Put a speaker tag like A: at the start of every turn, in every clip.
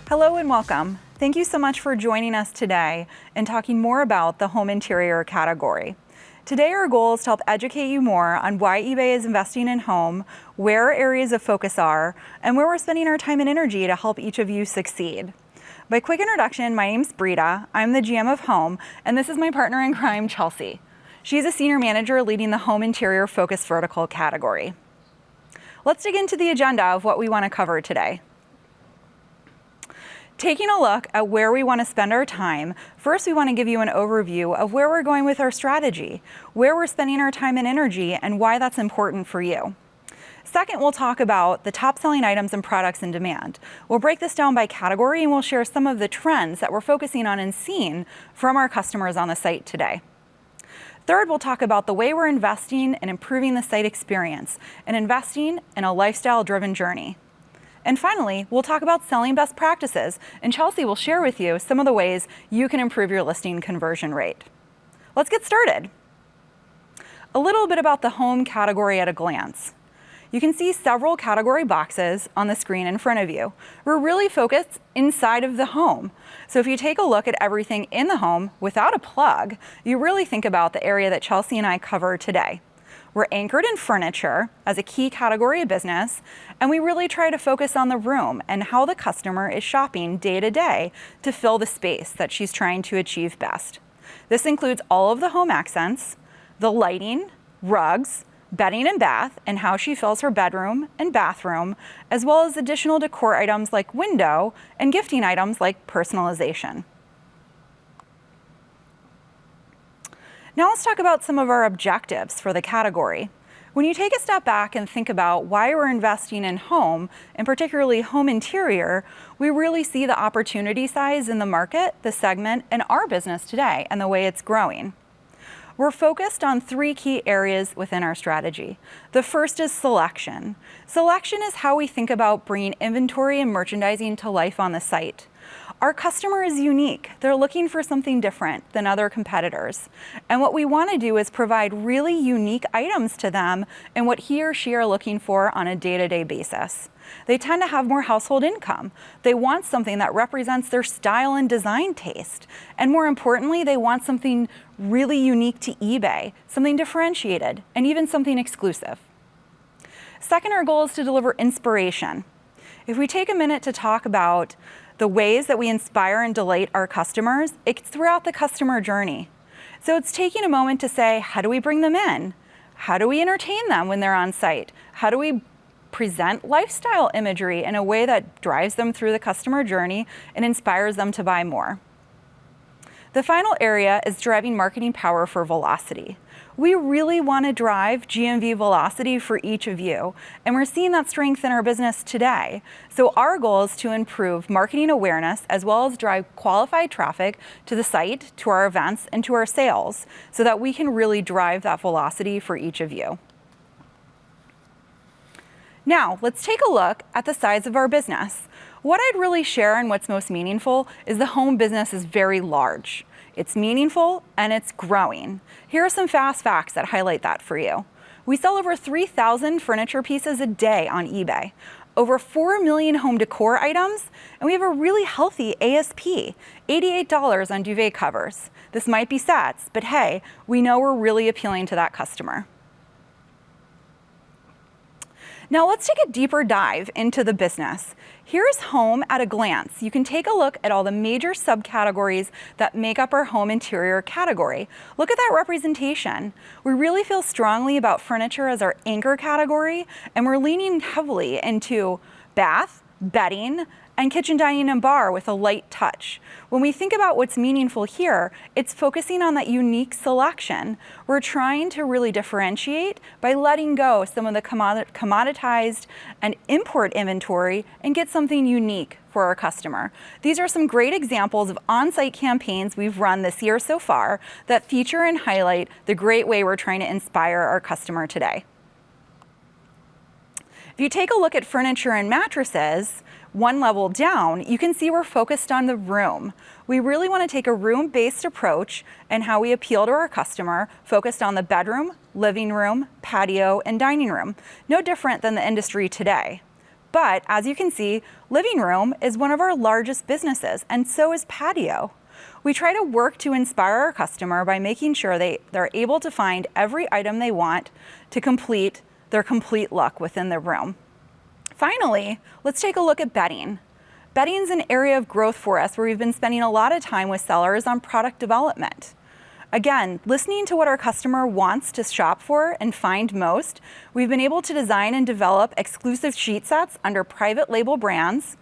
A: Hello and welcome. Thank you so much for joining us today and talking more about the home interior category. Today our goal is to help educate you more on why eBay is investing in home, where our areas of focus are, and where we're spending our time and energy to help each of you succeed. By quick introduction, my name's Brita, I'm the GM of Home, and this is my partner in crime, Chelsea. She's a senior manager leading the home interior focus vertical category. Let's dig into the agenda of what we want to cover today. Taking a look at where we want to spend our time, first we want to give you an overview of where we're going with our strategy, where we're spending our time and energy, and why that's important for you. Second, we'll talk about the top selling items and products in demand. We'll break this down by category and we'll share some of the trends that we're focusing on and seeing from our customers on the site today. Third, we'll talk about the way we're investing in improving the site experience and investing in a lifestyle-driven journey. And finally, we'll talk about selling best practices, and Chelsea will share with you some of the ways you can improve your listing conversion rate. Let's get started. A little bit about the home category at a glance. You can see several category boxes on the screen in front of you. We're really focused inside of the home. So if you take a look at everything in the home without a plug, you really think about the area that Chelsea and I cover today. We're anchored in furniture as a key category of business, and we really try to focus on the room and how the customer is shopping day to day to fill the space that she's trying to achieve best. This includes all of the home accents, the lighting, rugs, bedding and bath, and how she fills her bedroom and bathroom, as well as additional decor items like window and gifting items like personalization. Now let's talk about some of our objectives for the category. When you take a step back and think about why we're investing in home, and particularly home interior, we really see the opportunity size in the market, the segment, and our business today and the way it's growing. We're focused on three key areas within our strategy. The first is selection. Selection is how we think about bringing inventory and merchandising to life on the site. Our customer is unique. They're looking for something different than other competitors. And what we want to do is provide really unique items to them and what he or she are looking for on a day-to-day basis. They tend to have more household income. They want something that represents their style and design taste. And more importantly, they want something really unique to eBay, something differentiated, and even something exclusive. Second, our goal is to deliver inspiration. If we take a minute to talk about the ways that we inspire and delight our customers, it's throughout the customer journey. So it's taking a moment to say, how do we bring them in? How do we entertain them when they're on site? How do we present lifestyle imagery in a way that drives them through the customer journey and inspires them to buy more? The final area is driving marketing power for velocity. We really want to drive GMV velocity for each of you, and we're seeing that strength in our business today. So our goal is to improve marketing awareness as well as drive qualified traffic to the site, to our events, and to our sales so that we can really drive that velocity for each of you. Now, let's take a look at the size of our business. What I'd really share and what's most meaningful is the home business is very large. It's meaningful and it's growing. Here are some fast facts that highlight that for you. We sell over 3,000 furniture pieces a day on eBay, over 4 million home decor items, and we have a really healthy ASP, $88 on duvet covers. This might be sats, but hey, we know we're really appealing to that customer. Now let's take a deeper dive into the business. Here's home at a glance. You can take a look at all the major subcategories that make up our home interior category. Look at that representation. We really feel strongly about furniture as our anchor category, and we're leaning heavily into bath, bedding, and kitchen, dining, and bar with a light touch. When we think about what's meaningful here, it's focusing on that unique selection. We're trying to really differentiate by letting go some of the commoditized and import inventory and get something unique for our customer. These are some great examples of on-site campaigns we've run this year so far that feature and highlight the great way we're trying to inspire our customer today. If you take a look at furniture and mattresses, one level down, you can see we're focused on the room. We really want to take a room-based approach and how we appeal to our customer, focused on the bedroom, living room, patio, and dining room. No different than the industry today. But as you can see, living room is one of our largest businesses, and so is patio. We try to work to inspire our customer by making sure they're able to find every item they want to complete their complete look within the room. Finally, let's take a look at bedding. Bedding is an area of growth for us where we've been spending a lot of time with sellers on product development. Again, listening to what our customer wants to shop for and find most, we've been able to design and develop exclusive sheet sets under private label brands,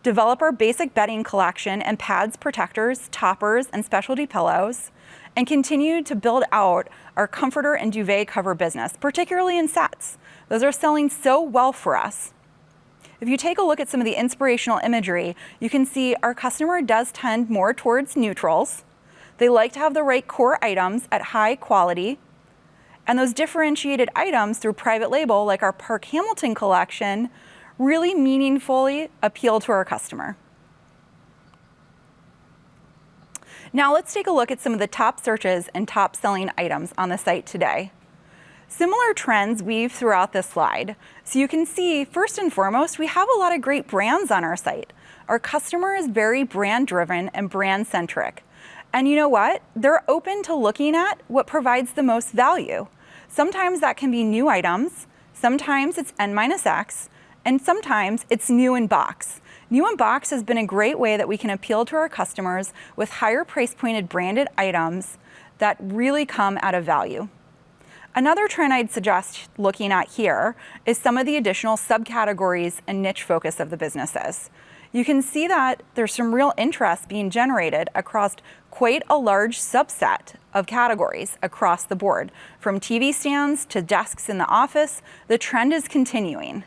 A: develop our basic bedding collection and pads, protectors, toppers, and specialty pillows, and continue to build out our comforter and duvet cover business, particularly in sets. Those are selling so well for us. If you take a look at some of the inspirational imagery, you can see our customer does tend more towards neutrals. They like to have the right core items at high quality, and those differentiated items through private label, like our Park Hamilton collection, really meaningfully appeal to our customer. Now let's take a look at some of the top searches and top selling items on the site today. Similar trends weave throughout this slide. So you can see, first and foremost, we have a lot of great brands on our site. Our customer is very brand driven and brand centric. And you know what? They're open to looking at what provides the most value. Sometimes that can be new items, sometimes it's N-X, and sometimes it's new in box. New in box has been a great way that we can appeal to our customers with higher price pointed branded items that really come at a value. Another trend I'd suggest looking at here is some of the additional subcategories and niche focus of the businesses. You can see that there's some real interest being generated across quite a large subset of categories across the board. From TV stands to desks in the office, the trend is continuing.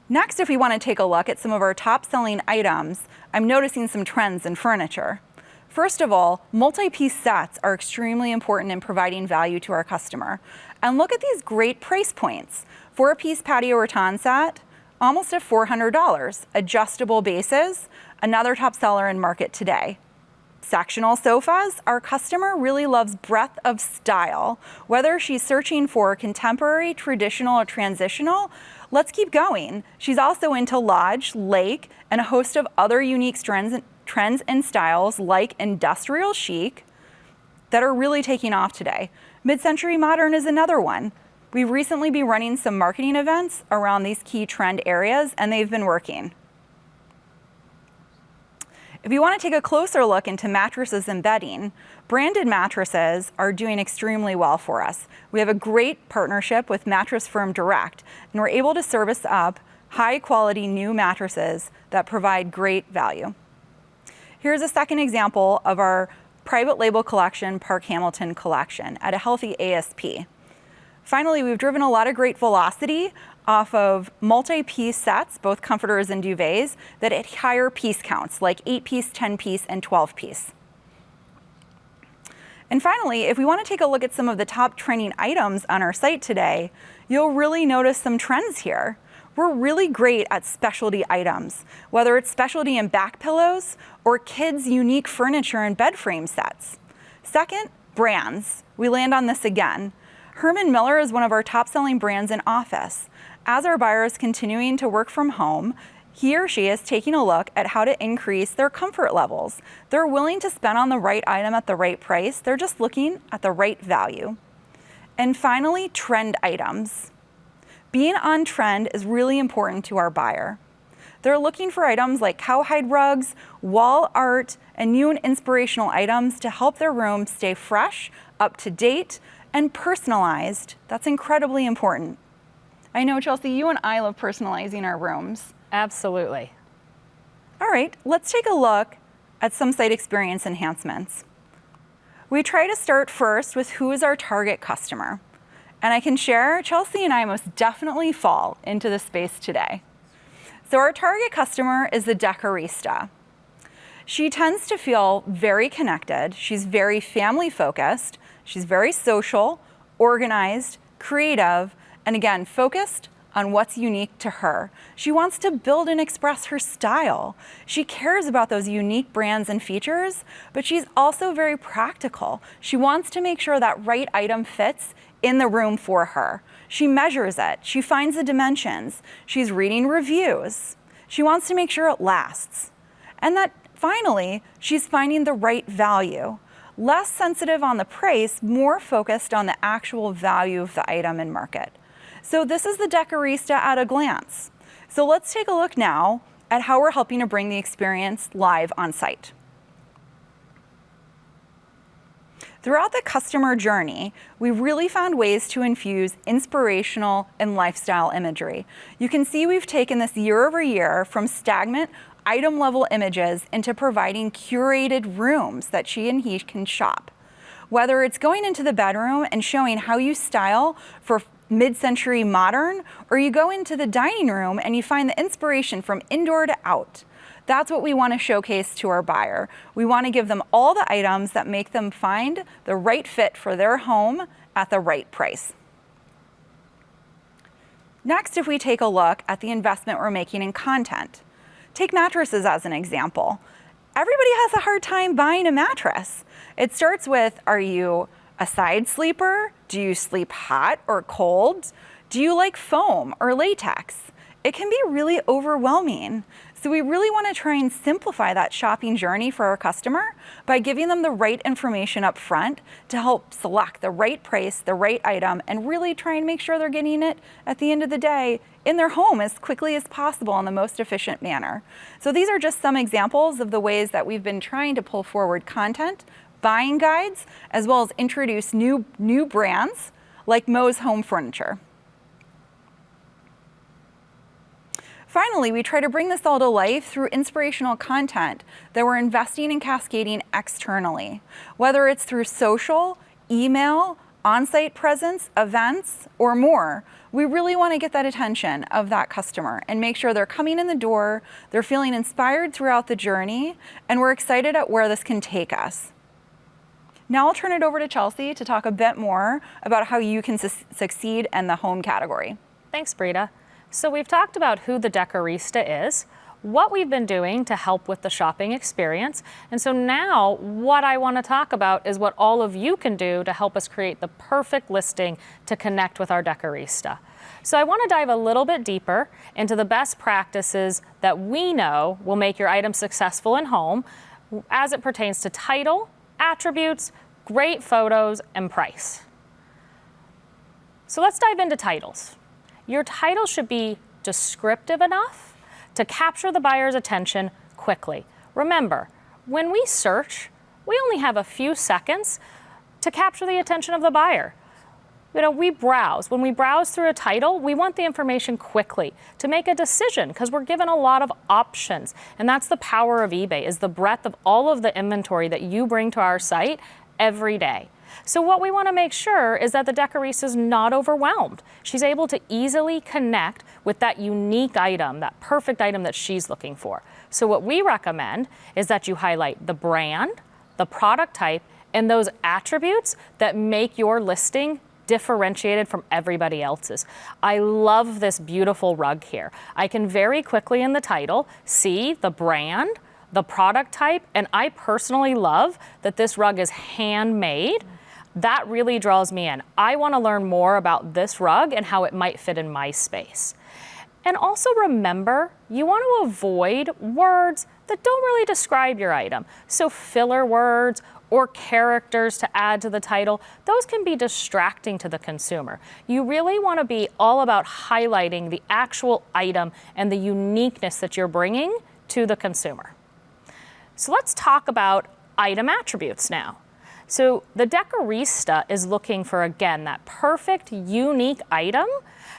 A: Next, if we want to take a look at some of our top selling items, I'm noticing some trends in furniture. First of all, multi-piece sets are extremely important in providing value to our customer. And look at these great price points. 4-piece patio rattan set, almost at $400. Adjustable bases, another top seller in market today. Sectional sofas, our customer really loves breadth of style. Whether she's searching for contemporary, traditional, or transitional, let's keep going. She's also into lodge, lake, and a host of other unique trends and styles like industrial chic that are really taking off today. Mid-century modern is another one. We've recently been running some marketing events around these key trend areas, and they've been working. If you want to take a closer look into mattresses and bedding, branded mattresses are doing extremely well for us. We have a great partnership with Mattress Firm Direct, and we're able to service up high quality new mattresses that provide great value. Here's a second example of our private label collection, Park Hamilton collection, at a healthy ASP. Finally, we've driven a lot of great velocity off of multi-piece sets, both comforters and duvets, that at higher piece counts, like 8-piece, 10-piece, and 12-piece. And finally, if we want to take a look at some of the top trending items on our site today, you'll really notice some trends here. We're really great at specialty items, whether it's specialty in back pillows or kids' unique furniture and bed frame sets. Second, brands. We land on this again. Herman Miller is one of our top selling brands in office. As our buyer is continuing to work from home, he or she is taking a look at how to increase their comfort levels. They're willing to spend on the right item at the right price. They're just looking at the right value. And finally, trend items. Being on trend is really important to our buyer. They're looking for items like cowhide rugs, wall art, and new and inspirational items to help their room stay fresh, up to date, and personalized. That's incredibly important. I know, Chelsea, you and I love personalizing our rooms.
B: Absolutely.
A: All right, let's take a look at some site experience enhancements. We try to start first with who is our target customer. And I can share, Chelsea and I most definitely fall into this space today. So our target customer is the decorista. She tends to feel very connected. She's very family focused. She's very social, organized, creative, and again, focused on what's unique to her. She wants to build and express her style. She cares about those unique brands and features, but she's also very practical. She wants to make sure that right item fits in the room for her. She measures it, she finds the dimensions, she's reading reviews. She wants to make sure it lasts. And that finally, she's finding the right value. Less sensitive on the price, more focused on the actual value of the item in market. So this is the Decorista at a glance. So let's take a look now at how we're helping to bring the experience live on site. Throughout the customer journey, we really found ways to infuse inspirational and lifestyle imagery. You can see we've taken this year over year from stagnant item level images into providing curated rooms that she and he can shop. Whether it's going into the bedroom and showing how you style for mid-century modern, or you go into the dining room and you find the inspiration from indoor to out. That's what we want to showcase to our buyer. We want to give them all the items that make them find the right fit for their home at the right price. Next, if we take a look at the investment we're making in content. Take mattresses as an example. Everybody has a hard time buying a mattress. It starts with, are you a side sleeper? Do you sleep hot or cold? Do you like foam or latex? It can be really overwhelming. So we really want to try and simplify that shopping journey for our customer by giving them the right information up front to help select the right price, the right item, and really try and make sure they're getting it at the end of the day in their home as quickly as possible in the most efficient manner. So these are just some examples of the ways that we've been trying to pull forward content, buying guides, as well as introduce new brands like Moe's Home Furniture. Finally, we try to bring this all to life through inspirational content that we're investing and cascading externally, whether it's through social, email, on-site presence, events, or more. We really want to get that attention of that customer and make sure they're coming in the door, they're feeling inspired throughout the journey, and we're excited at where this can take us. Now I'll turn it over to Chelsea to talk a bit more about how you can succeed in the home category.
B: Thanks, Brita. So we've talked about who the Decorista is, what we've been doing to help with the shopping experience. And so now what I want to talk about is what all of you can do to help us create the perfect listing to connect with our Decorista. So I want to dive a little bit deeper into the best practices that we know will make your item successful in home as it pertains to title, attributes, great photos, and price. So let's dive into titles. Your title should be descriptive enough to capture the buyer's attention quickly. Remember, when we search, we only have a few seconds to capture the attention of the buyer. We browse. When we browse through a title, we want the information quickly to make a decision because we're given a lot of options. And that's the power of eBay, is the breadth of all of the inventory that you bring to our site every day. So what we want to make sure is that the Decorista is not overwhelmed. She's able to easily connect with that unique item, that perfect item that she's looking for. So what we recommend is that you highlight the brand, the product type, and those attributes that make your listing differentiated from everybody else's. I love this beautiful rug here. I can very quickly in the title see the brand, the product type, and I personally love that this rug is handmade. That really draws me in. I want to learn more about this rug and how it might fit in my space. And also remember, you want to avoid words that don't really describe your item. So filler words or characters to add to the title, those can be distracting to the consumer. You really want to be all about highlighting the actual item and the uniqueness that you're bringing to the consumer. So let's talk about item attributes now. So the Decorista is looking for, again, that perfect, unique item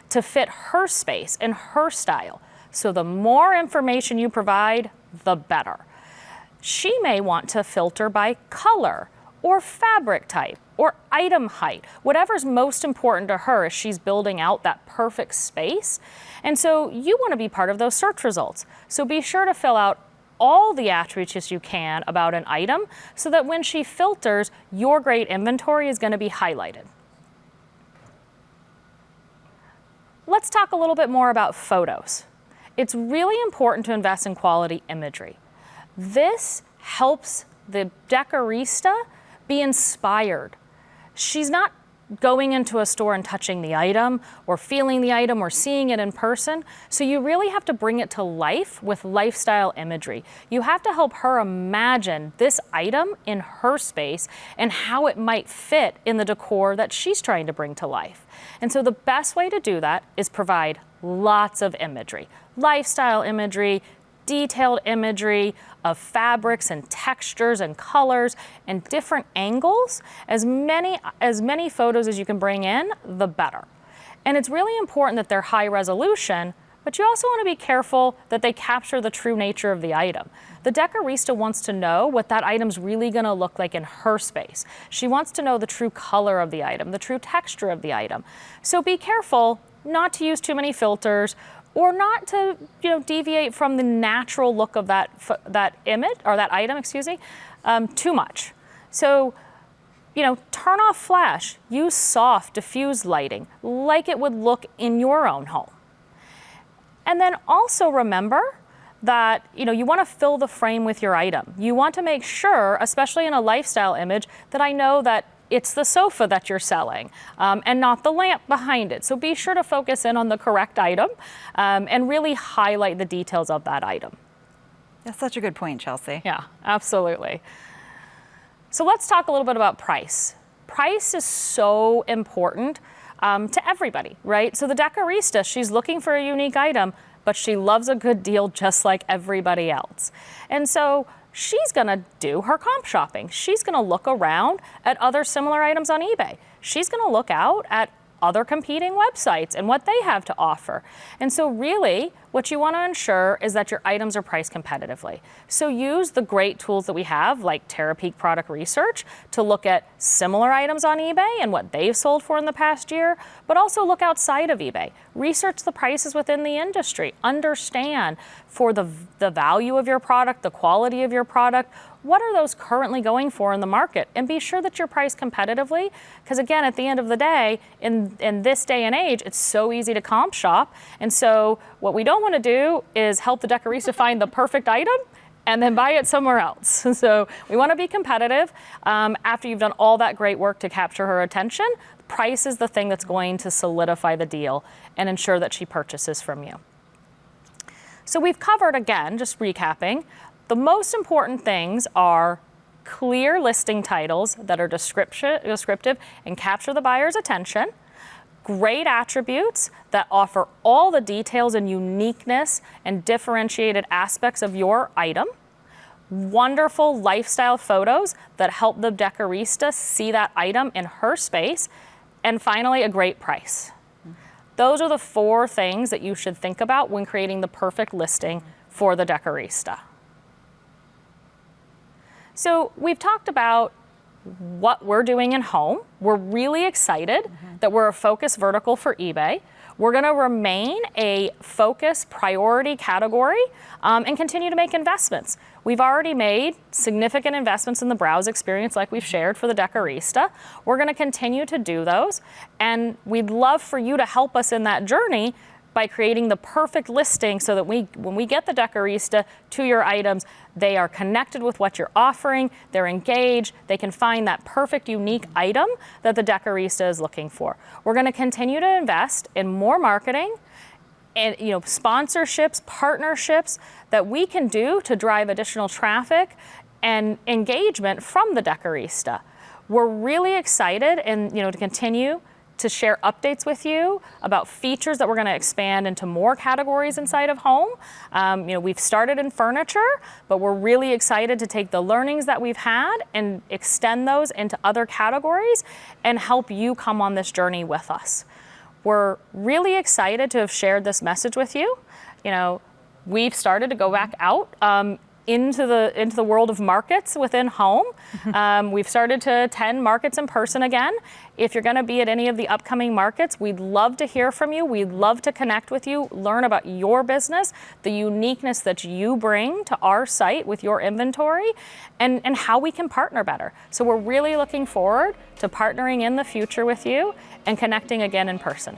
B: to fit her space and her style. So the more information you provide, the better. She may want to filter by color or fabric type or item height, whatever's most important to her as she's building out that perfect space. And so you want to be part of those search results. So be sure to fill out all the attributes you can about an item so that when she filters, your great inventory is going to be highlighted. Let's talk a little bit more about photos. It's really important to invest in quality imagery. This helps the Decorista be inspired. She's not going into a store and touching the item or feeling the item or seeing it in person. So you really have to bring it to life with lifestyle imagery. You have to help her imagine this item in her space and how it might fit in the decor that she's trying to bring to life. And so the best way to do that is provide lots of imagery, lifestyle imagery, detailed imagery of fabrics and textures and colors and different angles. As many photos as you can bring in, the better. And it's really important that they're high resolution, but you also want to be careful that they capture the true nature of the item. The decorista wants to know what that item's really going to look like in her space. She wants to know the true color of the item, the true texture of the item. So be careful not to use too many filters or not to, deviate from the natural look of that image or that item, too much. So, turn off flash, use soft, diffuse lighting, like it would look in your own home. And then also remember that, you want to fill the frame with your item. You want to make sure, especially in a lifestyle image, that I know that it's the sofa that you're selling and not the lamp behind it. So be sure to focus in on the correct item and really highlight the details of that item.
A: That's such a good point, Chelsea.
B: Yeah, absolutely. So let's talk a little bit about price. Price is so important to everybody, right? So the decorista, she's looking for a unique item, but she loves a good deal just like everybody else. And so she's gonna do her comp shopping. She's gonna look around at other similar items on eBay. She's gonna look out at other competing websites and what they have to offer. And so really, what you wanna ensure is that your items are priced competitively. So use the great tools that we have, like Terapeak Product Research, to look at similar items on eBay and what they've sold for in the past year, but also look outside of eBay. Research the prices within the industry. Understand for the value of your product, the quality of your product, what are those currently going for in the market? And be sure that you're priced competitively, because again, at the end of the day, in this day and age, it's so easy to comp shop. And so what we don't want to do is help the decorista find the perfect item and then buy it somewhere else. So we want to be competitive. After you've done all that great work to capture her attention, price is the thing that's going to solidify the deal and ensure that she purchases from you. So we've covered, again, just recapping, the most important things are clear listing titles that are descriptive and capture the buyer's attention, great attributes that offer all the details and uniqueness and differentiated aspects of your item, wonderful lifestyle photos that help the decorista see that item in her space, and finally, a great price. Those are the 4 things that you should think about when creating the perfect listing for the decorista. So we've talked about what we're doing in home. We're really excited that we're a focus vertical for eBay. We're going to remain a focus priority category and continue to make investments. We've already made significant investments in the browse experience like we've shared for the decorista. We're going to continue to do those, and we'd love for you to help us in that journey by creating the perfect listing so that when we get the decorista to your items, they are connected with what you're offering, they're engaged, they can find that perfect, unique item that the decorista is looking for. We're gonna continue to invest in more marketing and sponsorships, partnerships that we can do to drive additional traffic and engagement from the decorista. We're really excited and to continue to share updates with you about features that we're going to expand into more categories inside of home. We've started in furniture, but we're really excited to take the learnings that we've had and extend those into other categories and help you come on this journey with us. We're really excited to have shared this message with you. We've started to go back out into the world of markets within home. We've started to attend markets in person again. If you're going to be at any of the upcoming markets, we'd love to hear from you. We'd love to connect with you, learn about your business, the uniqueness that you bring to our site with your inventory, and how we can partner better. So we're really looking forward to partnering in the future with you and connecting again in person.